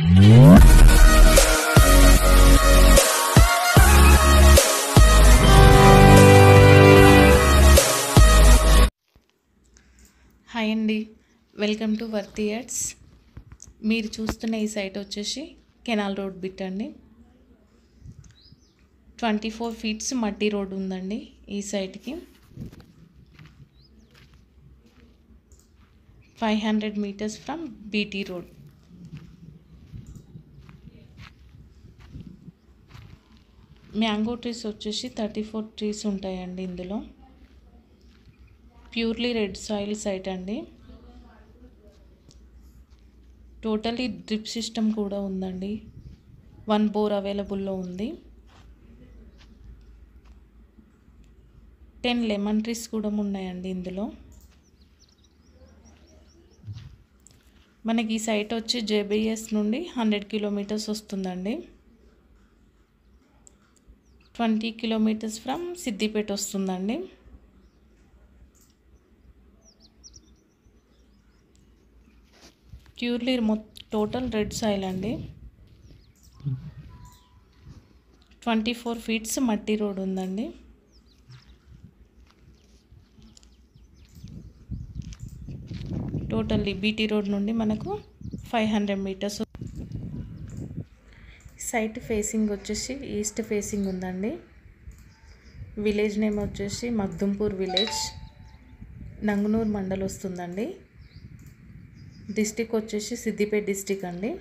Hi అండి, welcome to వర్తి ads. మీరు చూస్తున్న ఈ సైట్ వచ్చేసి కెనాల్ రోడ్ బిట్ అండి. 24 ఫీట్స్ మట్టి రోడ్ ఉందండి ఈ సైట్కి. 500 meters from BT road. Mango trees వచ్చేసి 34 ట్రీస్ ఉంటాయండి ఇందులో. ప్యూర్లీ రెడ్ సాయిల్ సైట్ అండి. టోటలీ డ్రిప్ సిస్టమ్ కూడా ఉందండి. 1 బోర్ అవైలబుల్లో ఉంది. 10 లెమన్ ట్రీస్ కూడా ఉన్నాయండి ఇందులో. మనకి ఈ సైట్ వచ్చి జేబీఎస్ నుండి 100 కిలోమీటర్స్ వస్తుందండి. 20 కిలోమీటర్స్ ఫ్రమ్ సిద్దిపేట వస్తుందండి. ప్యూర్లీ టోటల్ రెడ్ సాయిల్ అండి. 24 ఫీట్స్ మట్టి రోడ్ ఉందండి. టోటల్లీ బీటీ రోడ్ నుండి మనకు 500 మీటర్స్. సైట్ ఫేసింగ్ వచ్చేసి ఈస్ట్ ఫేసింగ్ ఉందండి. విలేజ్ నేమ్ వచ్చేసి మగ్దుంపూర్ విలేజ్, నంగునూర్ మండల్ వస్తుందండి. డిస్టిక్ వచ్చేసి సిద్దిపేట డిస్టిక్ అండి.